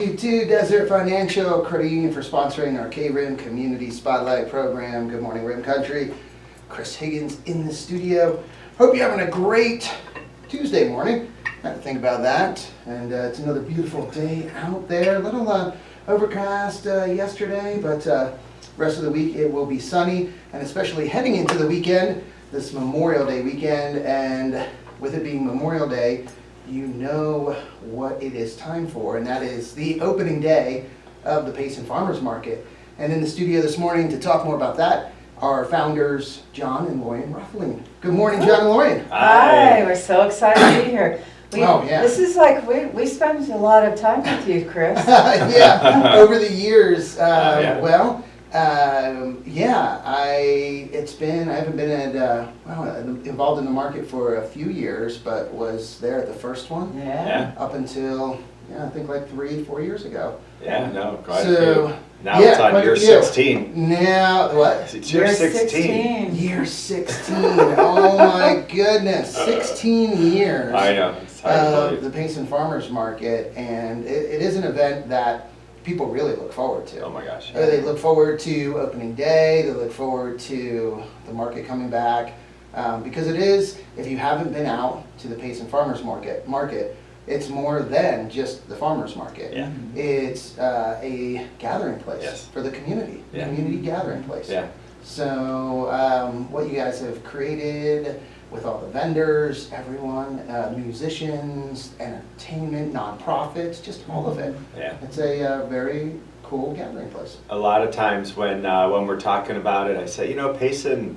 To Desert Financial Credit Union for sponsoring our KRIM Community Spotlight Program. Good morning, RIM Country. Chris Higgins in the studio. Hope you're having a great Tuesday morning. I had to think about that. And it's another beautiful day out there. A little overcast yesterday, but rest of the week it will be sunny. And especially heading into the weekend, this Memorial Day weekend. And with it being Memorial Day, you know what it is time for, and that is the opening day of the Payson Farmers Market. And in the studio this morning to talk more about that are founders John and Lorian Ruffling. Good morning, John and Lorian. Hi, we're so excited to be here. Yeah. This is like, we spend a lot of time with you, Chris. Yeah, over the years, Yeah. I haven't been involved in the market for a few years, but was there at the first one. Yeah. Up until, I think like 3-4 years ago. Yeah, no, quite So, a few. Now it's on year 16. Now, what? It's year 16. Year 16. Oh my goodness. 16 years. I know. It's hard to Of believe. the Payson Farmers Market, and it is an event that people really look forward to. Oh my gosh. They look forward to opening day, they look forward to the market coming back, because it is, if you haven't been out to the Payson Farmers Market, it's more than just the farmers market. Yeah. It's a gathering place Yes. for the community, Yeah. community gathering place. Yeah. So what you guys have created with all the vendors, everyone, musicians, entertainment, nonprofits, just all of it. Yeah. It's a very cool gathering place. A lot of times when we're talking about it, I say, Payson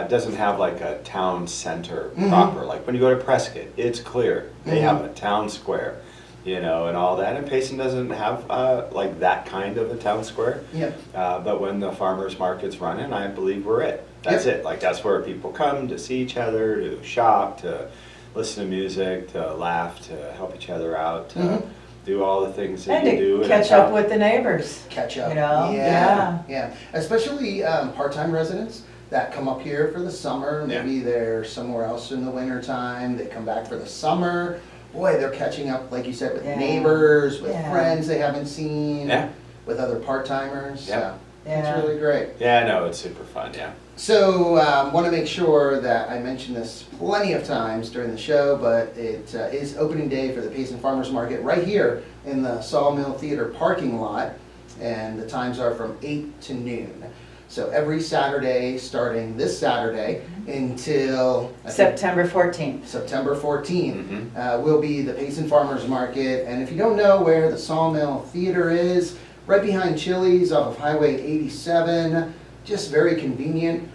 doesn't have like a town center proper. Like when you go to Prescott, it's clear. They have a town square, and all that. And Payson doesn't have like that kind of a town square. Yep. But when the farmers market's running, I believe we're it. That's it. Like that's where people come to see each other, to shop, to listen to music, to laugh, to help each other out, to do all the things that And you do. to catch up with the neighbors. Catch up. Yeah. Especially part-time residents that come up here for the summer. Maybe they're somewhere else in the winter time. They come back for the summer. Boy, they're catching up, like you said, with neighbors, with friends they haven't seen, with other part-timers. Yeah. It's really great. Yeah, no, it's super fun, yeah. So, want to make sure that I mention this plenty of times during the show, but it is opening day for the Payson Farmers Market right here in the Sawmill Theatre parking lot, and the times are from 8 to noon. So every Saturday, starting this Saturday until September 14th. September 14th, will be the Payson Farmers Market. And if you don't know where the Sawmill Theatre is, right behind Chili's off of Highway 87, just very convenient.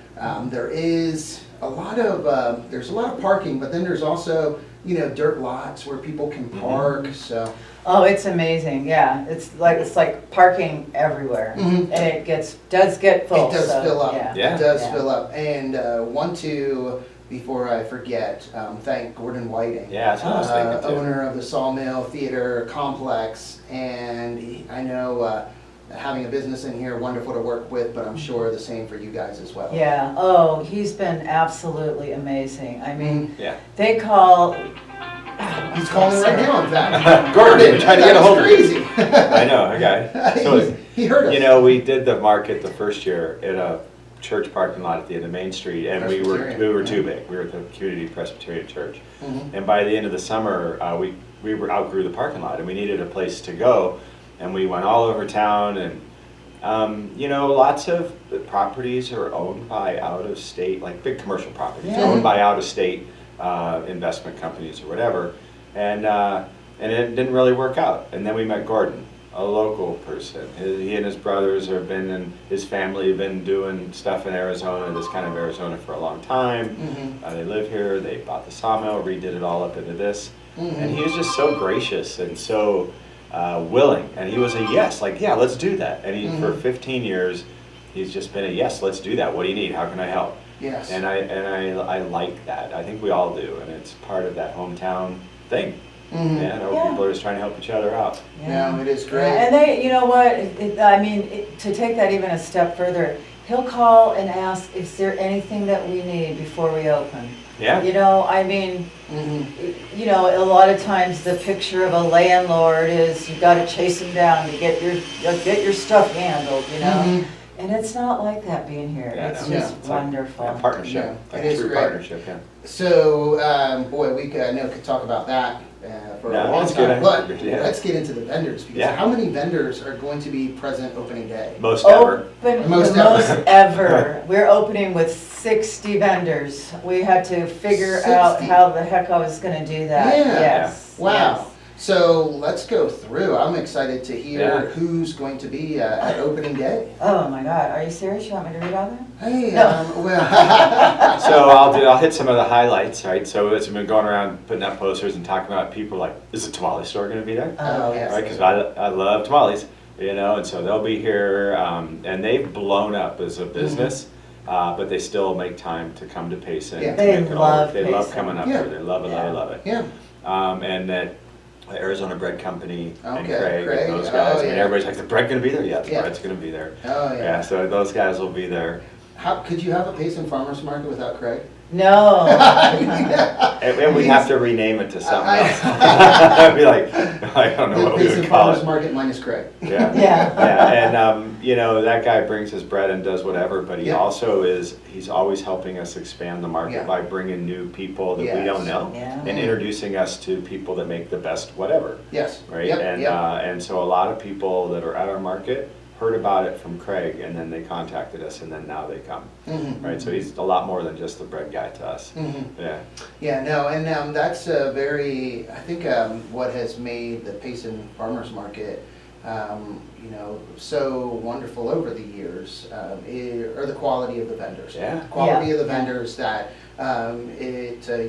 There's a lot of parking, but then there's also dirt lots where people can park. So Oh, it's amazing. Yeah, it's like parking everywhere, and it does get full. it does fill up. Yeah. It does fill up. And before I forget, thank Gordon Whiting. Yeah, that's what I was thinking too. Owner of the Sawmill Theatre complex, and I know having a business in here, wonderful to work with, but I'm sure the same for you guys as well. Yeah. Oh, he's been absolutely amazing. I mean, Yeah. they call. He's calling right now, in fact. Gordon, trying to get a hold of crazy. I know, okay. So, He heard us. we did the market the first year in a church parking lot at the end of Main Street, and we were too big. We were at the Community Presbyterian Church. And by the end of the summer, we outgrew the parking lot, and we needed a place to go. And we went all over town, and lots of the properties are owned by out-of-state, like big commercial properties, owned by out-of-state investment companies or whatever, and it didn't really work out. And then we met Gordon, a local person. He and his brothers his family have been doing stuff in Arizona, this kind of Arizona, for a long time. They live here. They bought the sawmill, redid it all up into this, and he was just so gracious and so willing, and he was a yes, like, yeah, let's do that. And for 15 years, he's just been a yes, let's do that. What do you need? How can I help? Yes. And I like that. I think we all do, and it's part of that hometown thing. People are just trying to help each other out. Yeah, it is great. And they, you know what? To take that even a step further, he'll call and ask, is there anything that we need before we open? Yeah. You know, I mean, Mm-hmm. you know, a lot of times the picture of a landlord is you gotta chase him down to get your stuff handled, you know? Mhm. And it's not like that being here. Yeah, It's no. just It's like wonderful. a partnership, Yeah, like it a is true great. partnership, yeah. So, boy, I know could talk about that for a No, long that's time, good. but Yeah. let's get into the vendors, because Yeah. how many vendors are going to be present opening day? Most ever. Open, Most the ever. most ever. We're opening with 60 vendors. We had to figure out 60. how the heck I was gonna do that. Yeah. Yes. Wow. yes. So let's go through. I'm excited to hear Yeah. who's going to be at opening day. Oh my God, are you serious? You want me to read all that? Hey, No. well, So I'll hit some of the highlights, right? So as we've been going around putting up posters and talking about people like, is the tamale store gonna be there? Oh, yes. Right, because I love tamales, you know, and so they'll be here, and they've blown up as a business, but they still make time to come to Payson. Yeah. to They make it all- love They love Payson. coming up Yeah. here, they love it, Yeah. they love it. yeah. And that Arizona Bread Company and Okay, Craig Craig, and those guys, oh, I mean, yeah. everybody's like, the bread gonna be there? Yeah, the Yeah. bread's gonna be there. Oh, Yeah, yeah. so those guys will be there. How could you have a Payson Farmers Market without Craig? No. And we have to rename it to something I- else. I'd be like, I don't know The what we Payson would call Farmers it. Market minus Craig. Yeah. Yeah. Yeah, and you know, that guy brings his bread and does whatever, but he Yeah. also he's always helping us expand the market Yeah. by bringing new people that we Yes. don't know Yeah. and introducing us to people that make the best whatever, Yes. right? Yep, And yep. and so a lot of people that are at our market heard about it from Craig, and then they contacted us, and then now they come, Mhm. right? So he's a lot more than just the bread guy to us. Mhm. Yeah. Yeah, no, and that's I think what has made the Payson Farmers Market, you know, so wonderful over the years, are the quality of the vendors. Yeah. The quality Yeah. of the vendors that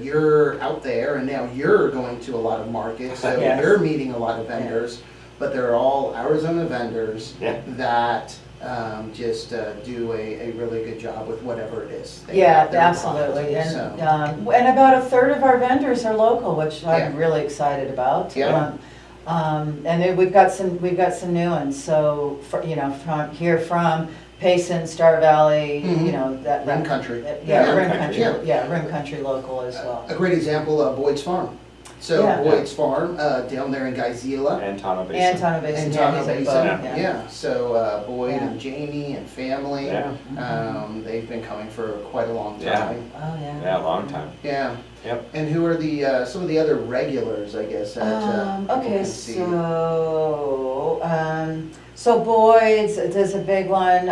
you're out there, and now you're going to a lot of markets, so Yes. you're meeting a lot of vendors, but they're all Arizona vendors Yeah. that just do a really good job with whatever it is. Yeah, they're absolutely. involved in, And about a third of our vendors are local, which I'm Yeah. really excited about. Yeah. And then we've got some new ones. So, you know, from Payson, Star Valley, Mhm. you know, that. Rim Country. Yeah, Yeah, Rim Rim Country, Country. yeah, Rim Country local as well. A great example, Boyd's Farm. So Yeah. Boyd's Farm, down there in Geizela. And Tano Basin. And Tano Basin, And yeah, Tano he's at Basin, both, yeah. yeah, so Boyd Yeah. and Jamie and family, Yeah. they've been coming for quite a long Yeah. time. Oh, yeah. Yeah, long time. Yeah. Yep. And who are some of the other regulars, I guess, that people Okay, can see? so Boyd's, there's a big one,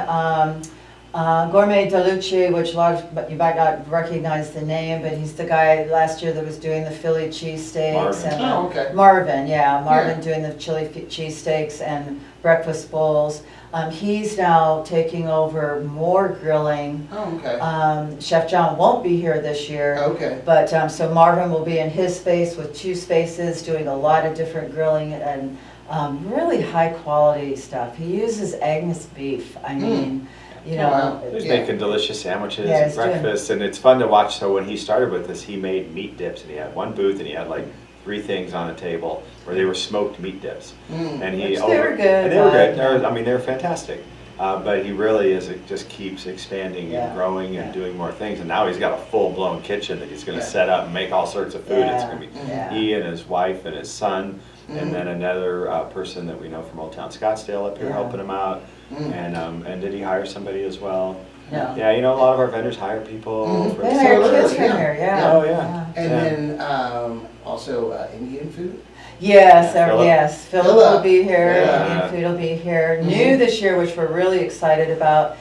Gourmet Delucci, which a lot of, but you might not recognize the name, but he's the guy last year that was doing the Philly cheesesteaks. Marvin. And Oh, okay. Marvin, yeah, Marvin Yeah. doing the chili cheesesteaks and breakfast bowls. He's now taking over more grilling. Oh, okay. Chef John won't be here this year. Okay. But, so Marvin will be in his space with 2 spaces, doing a lot of different grilling and really high quality stuff. He uses Angus beef, I mean, you know. Wow. He's Yeah. making delicious sandwiches Yeah, and he's doing- breakfast, and it's fun to watch. So when he started with this, he made meat dips, and he had one booth, and he had like 3 things on a table where they were smoked meat dips. Mm. And he Which they were good, And they were good. but- I mean, they were fantastic. But he really it just keeps expanding Yeah. and growing and Yeah. doing more things. And now he's got a full-blown kitchen that he's going to Yeah. set up and make all sorts of food. It's Yeah. going to be Yeah. he and his wife and his son, Mhm. and then another person that we know from Old Town Scottsdale up here Yeah. helping him out. Mm. And did he hire somebody as well? No. Yeah, you know, a lot of our vendors hire people Mhm. for They the hire So, kids yeah. from here, yeah. Yeah. Oh, yeah. And Yeah. then also Indian food. Yes, Yeah, Philip. yes, Philip Philip. will be here, Yeah. Indian food will be here. Mhm. New this year, which we're really excited about,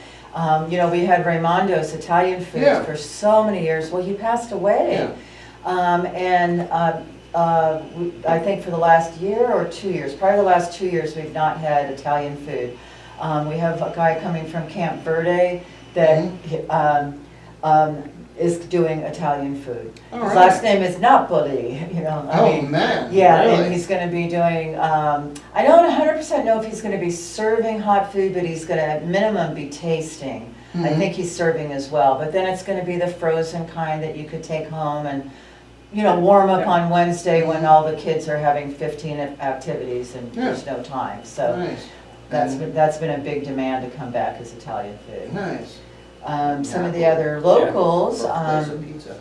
you know, we had Raimondo's Italian foods Yeah. for so many years. Well, he passed away. I think for the last year or 2 years, probably the last 2 years, we've not had Italian food. We have a guy coming from Camp Verde that is doing Italian food. All His right. last name is Napoli, you know. I Oh, mean, man. yeah, Really? and he's going to be doing, I don't 100% know if he's going to be serving hot food, but he's going to at minimum be tasting. I Mhm. think he's serving as well, but then it's going to be the frozen kind that you could take home and, you know, warm up Yeah. on Wednesday when all the kids are having 15 activities and Yeah. there's no time, so. Nice. That's been a big demand to come back as Italian food. Nice. Some of the other locals, Birthplace of pizza.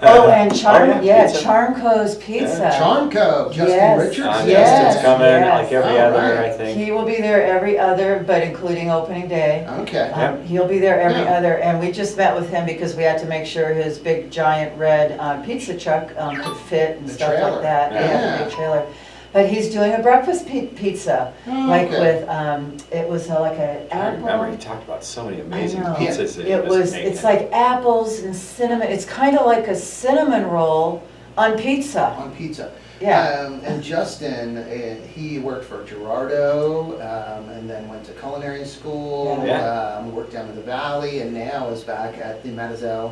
oh, and Charm, Oh, yeah, pizza. Charmco's Pizza. Charmco, Justin Yes. Richardson. Yes. Justin's coming yes. like every All other, right. I think. He will be there every other, but including opening day. Okay. He'll be there every Yeah. other, and we just met with him because we had to make sure his big giant red pizza truck could fit and The stuff trailer. like that. Yeah. The big trailer. But he's doing a breakfast pizza, Oh, like okay. with, it was like an I remember he apple. talked about so many amazing know. pizzas that he It was was, making. it's like apples and cinnamon, it's kind of like a cinnamon roll on pizza. On pizza. Yeah. And Justin, he worked for Gerardo, and then went to culinary school, Yeah. worked down in the valley, and now is back at the Matazel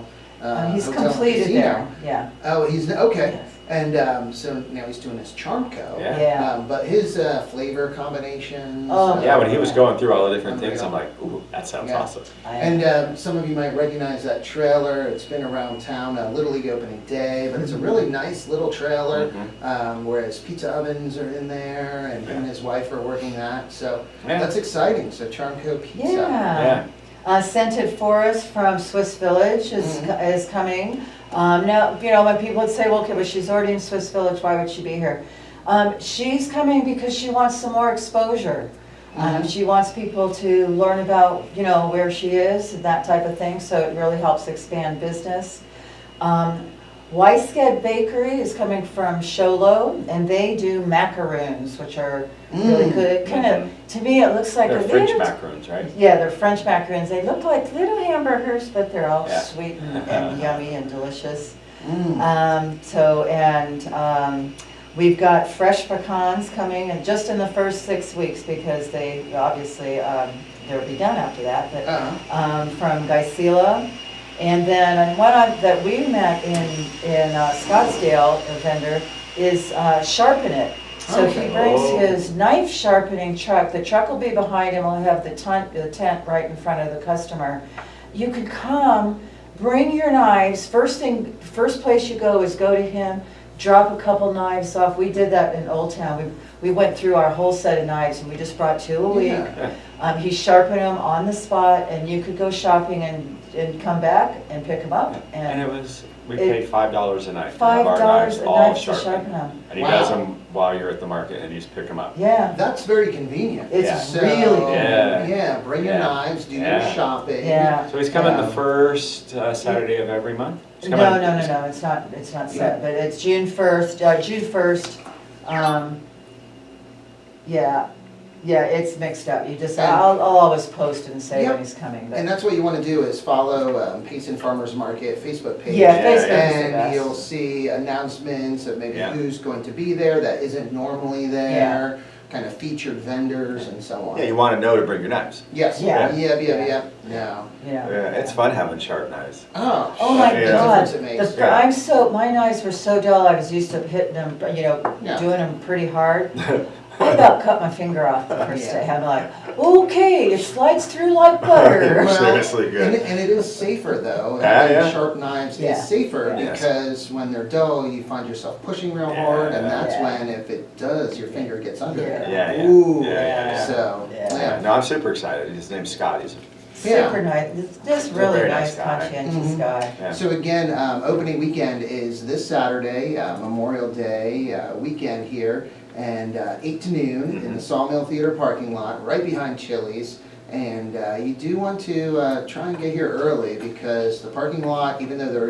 He's Hotel and completed Casino. there, yeah. Oh, he's, okay. Yes. And so now he's doing his Charmco. Yeah. Yeah. But his flavor combinations. Oh. Yeah, when he was going through all the different Unreal. things, I'm like, ooh, that sounds Yeah. awesome. And some of you might recognize that trailer. It's been around town, Little League opening day, but it's a really nice little trailer. Whereas pizza ovens are in there, and him and his wife are working that. So Yeah. that's exciting. So Charmco Pizza. Yeah. Scented Forest from Swiss Village is coming. Now, you know, when people would say, well, okay, but she's already in Swiss Village, why would she be here? She's coming because she wants some more exposure. She wants people to learn about, you know, where she is and that type of thing, so it really helps expand business. Weisked Bakery is coming from Sholo, and they do macaroons, which are really good. Kind of, to me, it looks like They're a French little. macaroons, right? Yeah, they're French macaroons. They look like little hamburgers, but they're all Yeah. sweet and yummy and delicious. Mm. We've got fresh pecans coming, and just in the first 6 weeks, because they obviously they'll be done after that. But from Geisela, and then one that we met in Scottsdale, a vendor, is Sharpen It. So Okay. he brings Oh. his knife sharpening truck. The truck will be behind him. We'll have the tent right in front of the customer. You can come, bring your knives. First place you go is go to him, drop a couple knives off. We did that in Old Town. We went through our whole set of knives, and we just brought 2 a week. Yeah. He sharpened them on the spot, and you could go shopping and come back and pick them up. And it was, we It- paid $5 a knife to have our $5 knives a all knife to sharpened. sharpen them. And he Wow. does them while you're at the market, and you just pick them up. Yeah, That's very convenient. it's Yeah. really So, good. yeah, bring your Yeah. knives, do your Yeah. shopping. Yeah. So he's coming Yeah. the first Saturday of every month? He's No, coming- it's not set, but it's June 1st. Yeah, it's mixed up. You just, And- I'll always post and say Yep. when he's coming. but- And that's what you want to do is follow Payson Farmers Market Facebook page. Yeah, Yeah, Facebook is the And best. you'll see announcements of maybe Yeah. who's going to be there that isn't normally there, kind of featured vendors and so on. Yeah, you want to know to bring your knives. Yes, Yeah. yeah. Yeah. No. Yeah. Yeah, it's fun having sharp knives. Oh, Oh my Yeah. God, Difference it makes. Yeah. my knives were so dull, I was used to hitting them, Yeah. doing them pretty hard. I about cut my finger off the first Yeah. day. I'm like, okay, it slides through like butter. Well, Seriously good. And it is safer though. Yeah, Having yeah. sharp knives Yeah. is safer Yes. because when they're dull, you find yourself pushing real hard, and that's Yeah. when, if it does, your finger gets under there. Yeah. Ooh. Yeah. So, Yeah. Yeah, no, I'm super excited. His name's Scott. He's Yeah. Super nice, just He's a really very nice, nice guy. conscientious Mhm. guy. yeah. So again, opening weekend is this Saturday, Memorial Day weekend here, and 8 to noon in the Sawmill Theatre parking lot, right behind Chili's. And you do want to try and get here early because the parking lot, even though there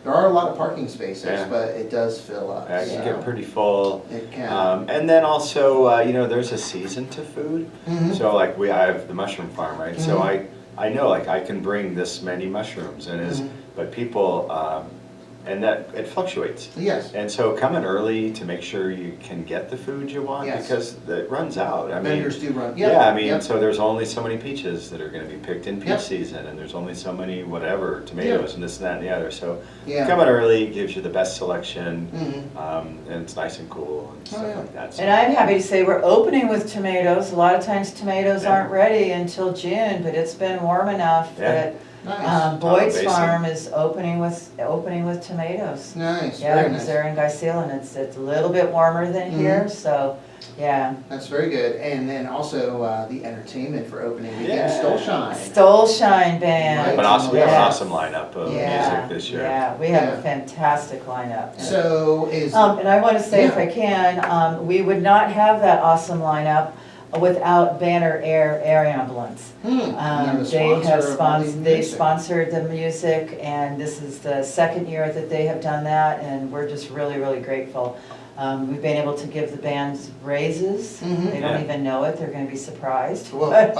are a lot of parking spaces, Yeah. but it does fill up. Yeah, it can so get pretty full. it can. And then also, there's a season to food. Mhm. So like I have the mushroom farm, right? So Mhm. I know like I can bring this many mushrooms and Mhm. but people, and that it fluctuates. Yes. And so coming early to make sure you can get the food you want Yes. because it runs out. I mean, Vendors do run. yeah, I mean, Yep. so there's only so many peaches that are going to be picked in peach Yep. season, and there's only so many whatever tomatoes and this and that and the other. So Yeah. coming early gives you the best selection, Mhm. and it's nice and cool and stuff yeah. like that. So, And I'm happy to say we're opening with tomatoes. A lot of times tomatoes Yeah. aren't ready until June, but it's been warm enough Yeah. that Nice. Boyd's Payson. Farm is opening with tomatoes. Nice. Yeah, Very because nice. they're in Geisela, and it's a little bit warmer than here, so Yeah. That's very good. And then also the entertainment for opening weekend, Yeah. Stolshine. Stolshine Band. But also, we have an Yes. awesome lineup of Yeah, music this year. yeah, we have Yeah. a fantastic lineup. So is, And I want to say, if Yeah. I can, we would not have that awesome lineup without Banner Air Ambulance. and they're the They have sponsor of all these they music. sponsored the music, and this is the second year that they have done that, and we're just really, really grateful. We've been able to give the bands raises. Mhm. They don't Yeah. even know it, they're gonna be surprised. Well, if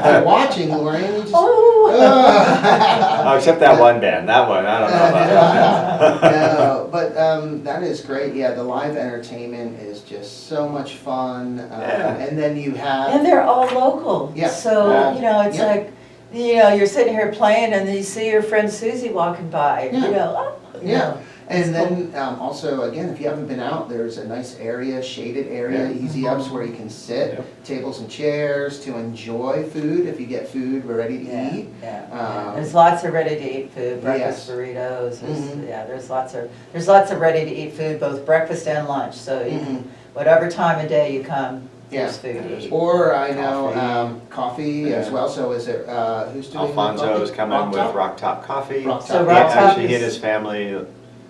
you're watching, Lorraine, you just. Oh! Oh, except that one band, that one, I don't know about that. No, but that is great. Yeah, the live entertainment is just so much fun. Yeah. And then you have. And they're all local. Yeah. So, Yeah. you know, it's Yeah. like, you know, you're sitting here playing and then you see your friend Susie walking by, Yeah. you know. Oh, you Yeah, know. and then also, again, if you haven't been out, there's a nice area, shaded area, Yeah. easy ups where you can sit, Yep. tables and chairs to enjoy food if you get food ready to Yeah, eat. yeah. Um, There's lots of ready-to-eat food, breakfast Yes. burritos, Mhm. yeah, there's lots of ready-to-eat food, both breakfast and lunch, so you Mhm. can, whatever time of day you come, there's Yeah. food to eat. Or I know Coffee. coffee as Yeah. well, so is it, who's doing the Alfonso's coffee? coming with Rock Top? Rock Top Coffee. Rock So Top. Rock Top Actually, he and is- his family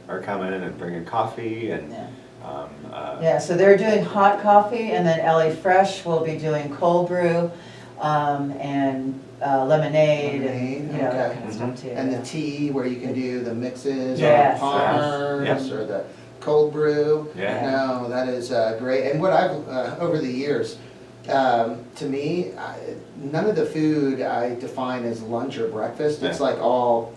are coming and bringing coffee and, Yeah. yeah. Yeah, so they're doing hot coffee, and then LA Fresh will be doing cold brew, and lemonade, Lemonade, and, you know, that okay. kind of stuff too. And yeah. the tea where you can do the mixes, or Yes. the Palmers, or the cold brew. Yeah. No, that is great. And what I've, over the years, to me, none of the food I define as lunch or breakfast. It's Yeah. like all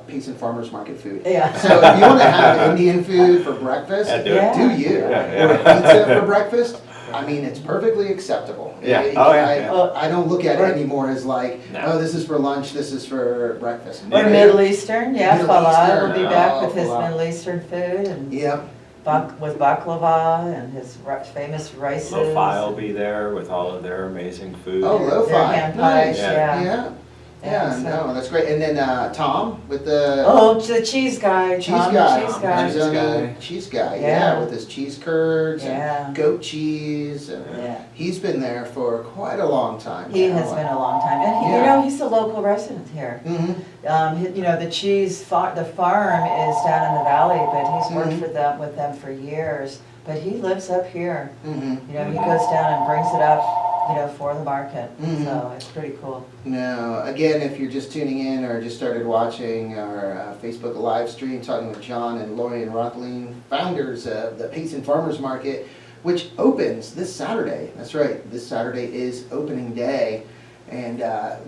Payson Farmers Market food. Yeah. So if you want to have Indian food for breakfast, Yeah, do it. Yeah. do you? Yeah, Or yeah. pizza for breakfast, I mean, it's perfectly acceptable. Yeah. Oh, yeah, yeah. I don't look at it Or- anymore as like, No. oh, this is for lunch, this is for breakfast. Or Yeah. Middle Eastern, yeah, Middle Falah will Eastern, be back oh, with his Fallah. Middle Eastern food, and Yep. with baklava and his famous rices. Lo-Fi will be there with all of their amazing food. Oh, Their lo-fi, hand nice. pies, Yeah. yeah. Yeah, yeah, so- no, that's great. And then Tom with the Oh, the cheese guy, cheese Tom the guy, cheese guy. Arizona cheese guy, yeah, Yeah. with his cheese curds Yeah. and goat cheese. And Yeah. he's been there for quite a long time. He now. has been a long time, and he, you Yeah. know, he's a local resident here. Mhm. You know, the the farm is down in the valley, but he's worked Mhm. with them for years. But he lives up here. Mhm. You know, he goes down and brings it up, you know, for the market. Mhm. So it's pretty cool. No, again, if you're just tuning in or just started watching our Facebook live stream, talking with John and Lori and Rothleen, founders of the Payson Farmers Market, which opens this Saturday. That's right, this Saturday is opening day. And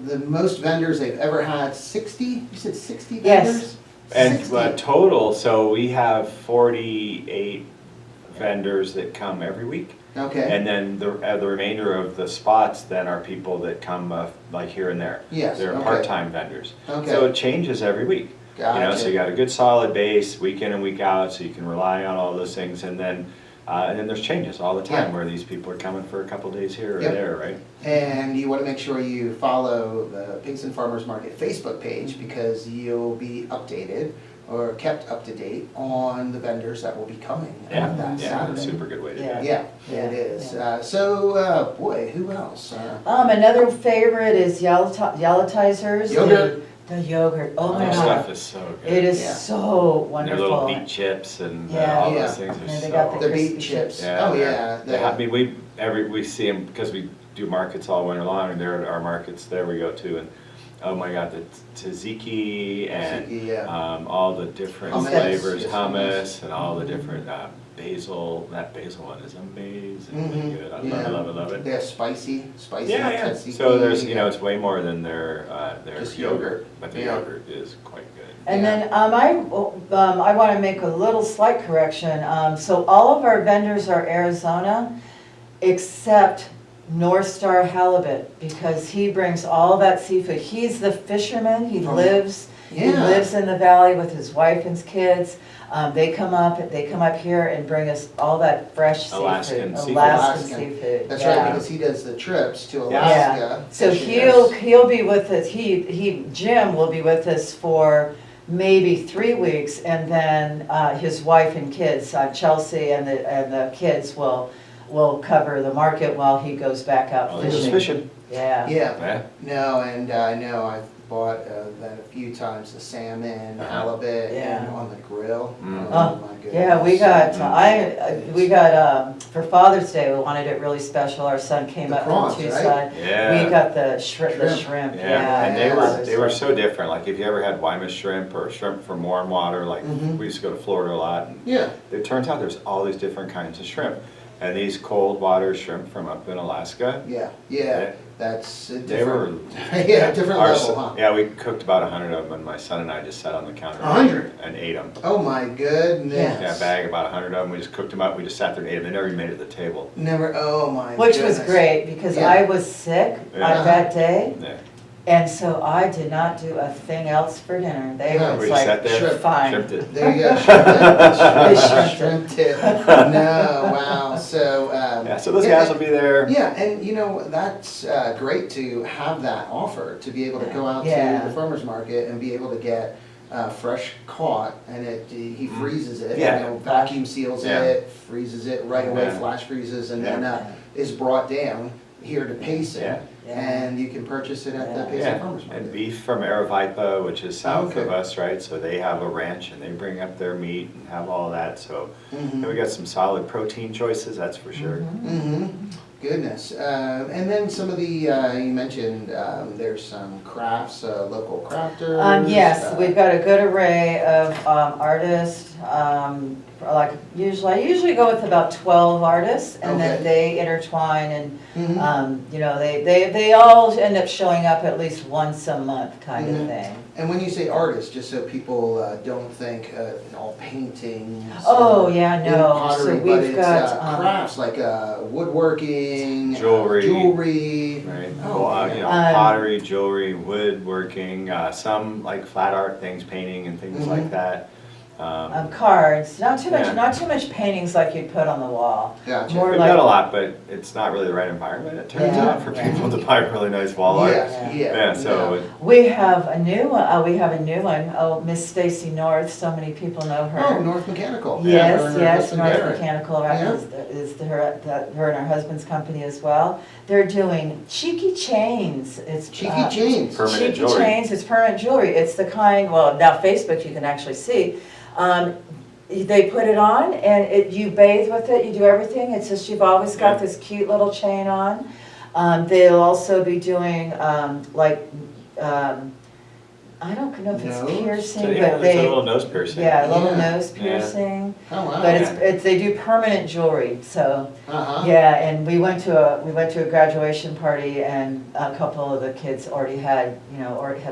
the most vendors they've ever had, 60? You said 60 Yes. vendors? And 60. total, so we have 48 vendors that come every week. Okay, And then the remainder of the spots then are people that come like here and there. yes, They're okay. part-time vendors. So Okay, it changes every week. You know, so you gotcha. got a good solid base, week in and week out, so you can rely on all those things. And then there's changes all the time Yeah. where these people are coming for a couple days here or Yep. there, right? And you want to make sure you follow the Payson Farmers Market Facebook page because you'll be updated or kept up to date on the vendors that will be coming Yeah, that yeah, Saturday. super good way to do it. Yeah, Yeah, it is. yeah. So, boy, who else? Another favorite is Yellowtizers. Yogurt. The yogurt, oh my Their God. stuff is so good. It is Yeah. so And their little wonderful. beet chips and Yeah. all Yeah. those things And are they so got The crispy beet chips. Yeah, Oh, they're- yeah. I mean, we see them because we do markets all winter long, and they're at our markets there we go to, and oh my God, the tzatziki and Tzatziki, yeah. all the different Hummus. flavors, Yes, hummus, and all the different basil. That basil one is amazingly Mhm. good. I Yeah. love it, love it. They're spicy Yeah, yeah. tzatziki. So there's, it's way more than their Just yogurt, yogurt. but the Yeah. yogurt is quite good. And Yeah. then I want to make a little slight correction. So all of our vendors are Arizona, except North Star Halibut, because he brings all that seafood. He's the fisherman. He Oh. lives Yeah. in the valley with his wife and his kids. They come up here and bring us all that fresh Alaskan seafood. seafood. Alaskan Alaskan. seafood. That's yeah. right, because he does the trips to Yeah. Alaska. So fishing. he'll be with us, Jim will be with us for maybe 3 weeks, and then his wife and kids, Chelsea and the kids will will cover the market while he goes back out Oh, he was fishing. fishing. Yeah. Yeah, Yeah. no, and I know I've bought that a few times, the salmon, halibut, Yeah. and on the grill. Mm. Oh, my goodness. Yeah, we got, Mm. we got, for Father's Day, we wanted it really special. Our son came The up prawns, from right? Tucson. Yeah. We got the shrimp, Shrimp. Yeah, and they Yeah. were so different. Like if you ever had Wyma shrimp or shrimp from warm water, like we used to go to Florida a lot. And Yeah, it turns out there's all these different kinds of shrimp, and these cold water shrimp from up in Alaska. yeah, They- that's a They were different, yeah, different our level, son- huh? Yeah, we cooked about 100 of them, and my son and I just sat on the counter 100? and ate them. Oh, my goodness. Yeah, a bag about 100 of them. We just cooked them up. We just sat there and ate them. They never even made it to the table. Never, oh, my Which goodness. was great because Yeah. I was sick Yeah. on that day. Yeah. And so I did not do a thing else for dinner. They Yeah. were We just just like, sat there, fine. shrimped it. There you go, shrimped shrimped it. No, wow, so, Yeah, so those guys will be there. yeah, and you know, that's great to have that offer, to be able to go out Yeah. to the farmer's market and be able to get fresh caught, and he freezes it, Yeah. you know, vacuum seals Yeah. it, freezes it right away, Yeah. flash freezes, and Yeah. then is brought down here to Payson, Yeah. and you can purchase it at the Yeah. Payson Yeah, Farmers Market. and beef from Aravaipa, which is south of Okay. us, right? So they have a ranch and they bring up their meat and have all that. So and we Mhm. got some solid protein choices, that's for sure. Mm-hmm. Goodness. And then some of the, you mentioned, there's some crafts, local crafters. Yes, we've got a good array of artists. Like I usually go with about 12 artists, and then Okay. they intertwine, and Mhm. you know, they all end up showing up at least once a month, kind Mhm. of thing. And when you say artists, just so people don't think all paintings. Oh or yeah, in no. pottery, So but we've it's, got crafts like woodworking, Jewelry. jewelry. Right, Oh, well, you know, Um, pottery, jewelry, woodworking, some like flat art things, painting and things Mhm. like that. cards. Not too much. Yeah. Not too much paintings like you'd put on the wall. Gotcha. More We've like- got a lot, but it's not really the right environment, it turns Yeah, out, for yeah. people to buy really nice wall art. Yes, yeah. Yeah, so, We have a new one. We have a new one. Oh, Miss Stacy North. So many people know her. Oh, North Mechanical. Her Yes, and her yes, husband North Barrett. Mechanical Yeah. is her and her husband's company as well. They're doing cheeky chains. It's Cheeky jeans. Permanent cheeky jewelry. chains. It's permanent jewelry. It's the kind. Well, now Facebook you can actually see. They put it on and you bathe with it. You do everything. It's just you've always got Yeah. this cute little chain on. They'll also be doing I don't know if it's Nose? piercing, so, yeah, but there's a they. little nose piercing. Yeah, a little Yeah. nose piercing, Oh, wow. but it's they do permanent jewelry. So Uh-huh. yeah, and we went to a graduation party, and a couple of the kids already had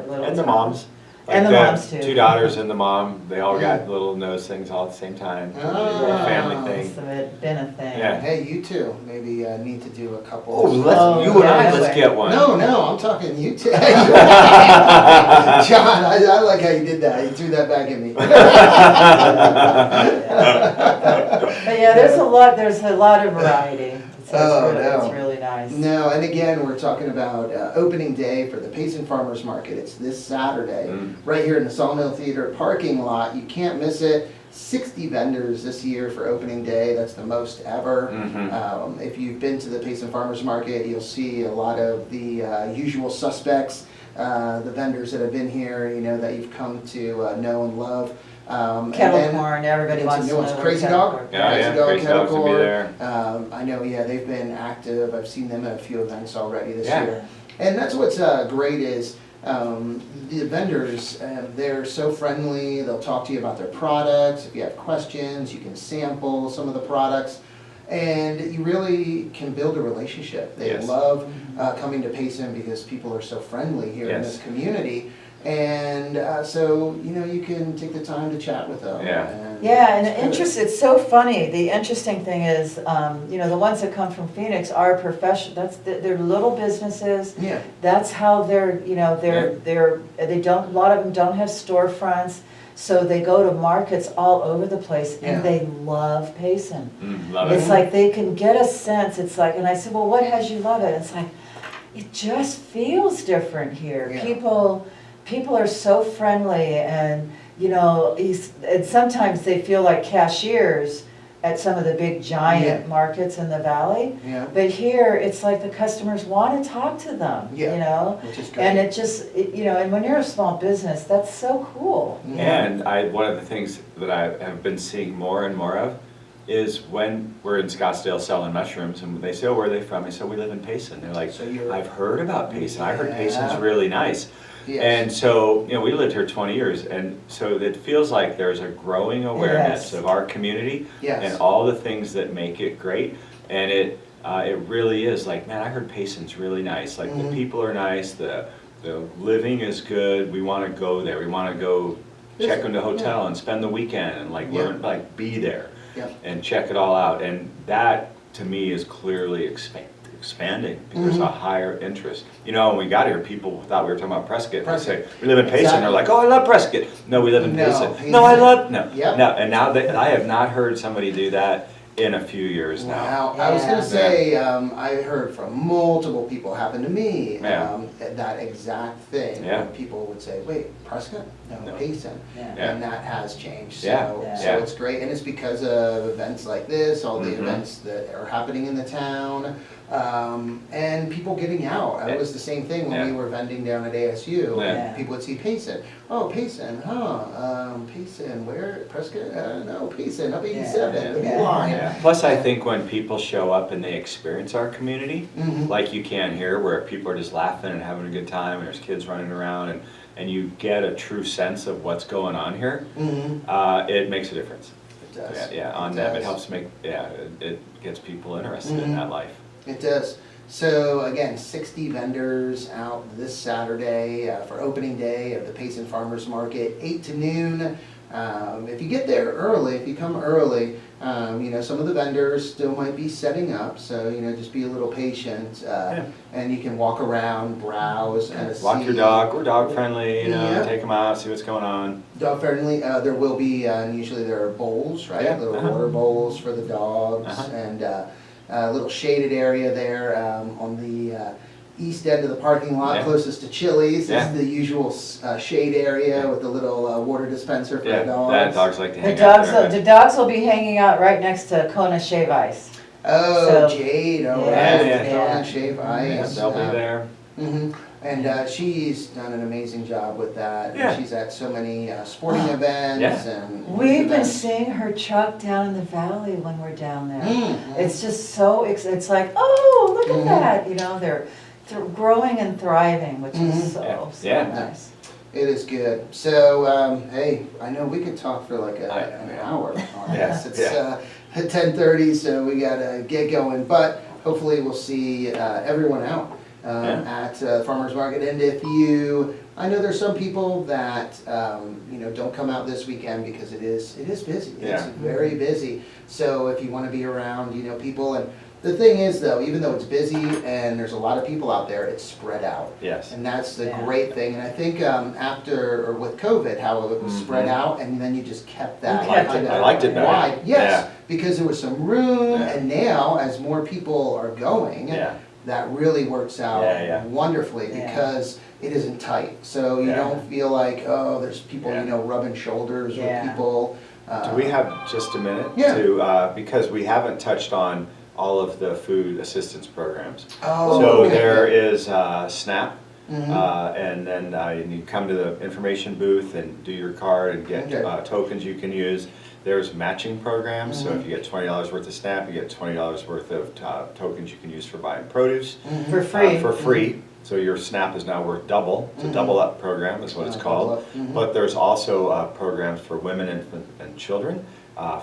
little. And the moms. And the moms, too. 2 daughters and the mom, they all got little nose things all at the same time. Ah. Little family It's thing. been a thing. Yeah. Hey, you too, maybe need to do a couple. Oh, you and I, yeah. let's get one. No, I'm talking you too. John, I like how you did that. You threw that back at me. But yeah, there's a lot of variety. So Oh, it's no. really nice. No, and again, we're talking about opening day for the Payson Farmers Market. It's this Saturday, right here in the Sawmill Theatre parking lot. You can't miss it. 60 vendors this year for opening day. That's the most ever. Mhm. If you've been to the Payson Farmers Market, you'll see a lot of the usual suspects, the vendors that have been here, that you've come to know and love. Kettle corn, everybody and wants some to new ones. know. Crazy kettle Dog? corn. Yeah, Crazy Dog, Crazy Kettle Dog's gonna be Corn. there. I know, they've been active. I've seen them at a few events already this Yeah. year. And that's what's great is the vendors, they're so friendly. They'll talk to you about their products. If you have questions, you can sample some of the products. And you really can build a relationship. They Yes. love coming to Payson because people are so friendly here in Yes. this community. And so, you can take the time to chat with them. Yeah. Yeah, and it's good. it's so funny. The interesting thing is, the ones that come from Phoenix are they're little businesses. Yeah. That's how they don't, a lot of them don't have storefronts. So they go to markets all over the place and Yeah. they love Payson. Love it. It's like they can get a sense, it's like, and I said, well, what has you love it? It's like, it just feels different here. Yeah. People are so friendly and, and sometimes they feel like cashiers at some of the big giant markets in the valley. Yeah. But here, it's like the customers want to talk to them, Yeah, you know? which is great. And you know, and when you're a small business, that's so cool. And one of the things that I have been seeing more and more of is when we're in Scottsdale selling mushrooms and they say, oh, where are they from? I say, we live in Payson. They're like, I've heard about Payson. I heard Payson's really nice. Yes. And so, you know, we lived here 20 years, and so it feels like there's a growing awareness of our community and all the things that make it great. And it really is like, man, I heard Payson's really nice. Like the people are nice, the living is good. We want to go there. We want to go check into a hotel and spend the weekend and like learn, like be there and check it all out. And that to me is clearly expanding because there's a higher interest. You know, when we got here, people thought we were talking about Prescott. They say, we live in Payson. They're like, oh, I love Prescott. No, we live in Payson. No, I love, no. And now that I have not heard somebody do that in a few years now. Wow. I was going to say, I heard from multiple people, happened to me, that exact thing. Where people would say, wait, Prescott? No, Payson. And that has changed. So it's great. And it's because of events like this, all the events that are happening in the town, and people getting out. It was the same thing when we were vending down at ASU. And people would see Payson. Oh, Payson, Payson, where? Prescott? No, Payson, up 87, the big line. Plus, I think when people show up and they experience our community, like you can here, where people are just laughing and having a good time, and there's kids running around, and you get a true sense of what's going on here, it makes a difference. It does. On them. It helps make, it gets people interested in that life. It does. So again, 60 vendors out this Saturday for opening day of the Payson Farmers Market, 8 to noon. If you get there early, if you come early, you know, some of the vendors still might be setting up, so, you know, just be a little patient. And you can walk around, browse, kind of walk your dog. We're dog friendly, you know, take them out, see what's going on. Dog friendly. There will be, usually there are bowls, right? Little water bowls for the dogs, and a little shaded area there on the east end of the parking lot, closest to Chili's. This is the usual shade area with the little water dispenser for the dogs. Dogs like to hang out there. The dogs will be hanging out right next to Kona Shave Ice. Oh, so, Jade, Kona Shave Ice. They'll be there. And she's done an amazing job with that. And she's at so many sporting events. And we've been seeing her truck down in the valley when we're down there. It's just so, it's like, oh, look at that. You know, they're growing and thriving, which is so nice. It is good. So, hey, I know we could talk for like an hour on this. It's 10:30, so we got to get going. But hopefully we'll see everyone out at Farmers Market. And if you, I know there's some people that, you know, don't come out this weekend because it is busy. It's very busy. So if you want to be around, you know, people, and the thing is, though, even though it's busy and there's a lot of people out there, it's spread out. Yes. And that's the great thing. And I think with COVID, how it was spread out, and then you just kept that I liked it better. Wide. Yes, because there was some room, and now as more people are going, that really works out wonderfully because it isn't tight. So you don't feel like, oh, there's people, you know, rubbing shoulders with people. Do we have just a minute to, because we haven't touched on all of the food assistance programs. There is SNAP, and then you come to the information booth and do your card and get tokens you can use. There's matching programs, so if you get $20 worth of SNAP, you get $20 worth of tokens you can use for buying produce. For free. For free. So your SNAP is now worth double. It's a double up program is what it's called. But there's also programs for women and children.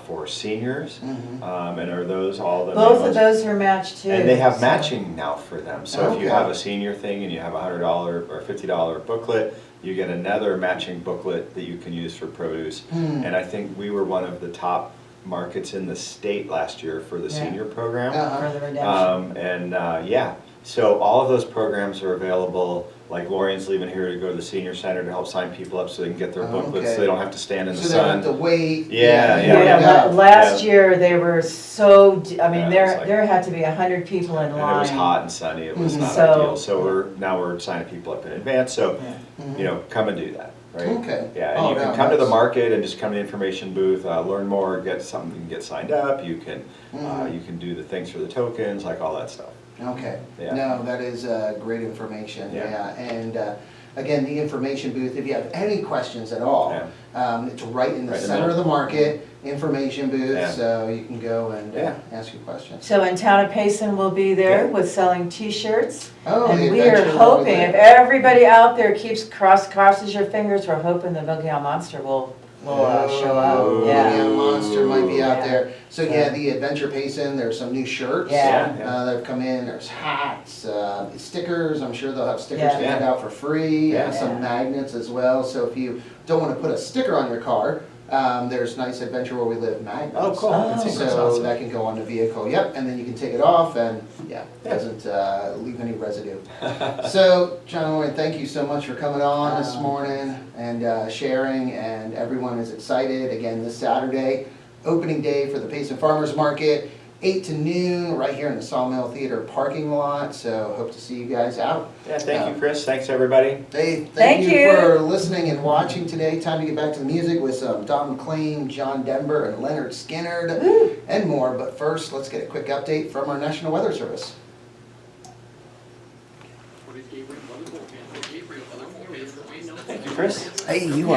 For seniors, and are those all the both of those are matched too. And they have matching now for them. So if you have a senior thing and you have a $100 or $50 booklet, you get another matching booklet that you can use for produce. And I think we were one of the top markets in the state last year for the senior program. For the redemption. So all of those programs are available. Like Lorian's leaving here to go to the senior center to help sign people up so they can get their booklets so they don't have to stand in the sun. So they don't have to wait. Last year they were so, I mean, there had to be 100 people in line. And it was hot and sunny, it was not ideal. So we're signing people up in advance, so, you know, come and do that. right? Okay. Yeah, and Oh, you can no, come to the that's- market and just come to the information booth, learn more, get something, get signed up, you can do the things for the tokens, like all that stuff. Okay, Yeah. no, that is great information, Yeah. yeah. And again, the information booth, if you have any questions at all, it's right in the Right in the center of middle. the market, information booth, Yeah. so you can go and Yeah. ask your questions. So in town of Payson will be there Yeah. with selling T-shirts. Oh, And the we are adventure hoping, will be if there. everybody out there crosses your fingers, we're hoping the Boogie Monster will show up. Oh, Yeah. yeah, Monster might be out Yeah. there. So yeah, the Adventure Payson, there's some new shirts. Yeah. That have come in, there's hats, stickers, I'm sure they'll have stickers Yeah. to hand out for free, Yeah. and some magnets as well. So if you don't want to put a sticker on your car, there's nice Adventure Where We Live magnets. Oh, cool. Oh. That's So awesome. that can go on the vehicle, yep, and then you can take it off and, yeah, Yeah. doesn't leave any residue. So, John Owen, thank you so much for coming on this morning and sharing, and everyone is excited. Again, this Saturday, opening day for the Payson Farmers Market, 8 to noon, right here in the Sawmill Theatre parking lot, so hope to see you guys out. Yeah, thank you, Chris. Thanks, everybody. Hey, Thank thank you you. for listening and watching today. Time to get back to the music with some Don McLean, John Denver, and Leonard Skinnard, and more. But first, let's get a quick update from our National Weather Service. Thank you, Chris. Hey, you are.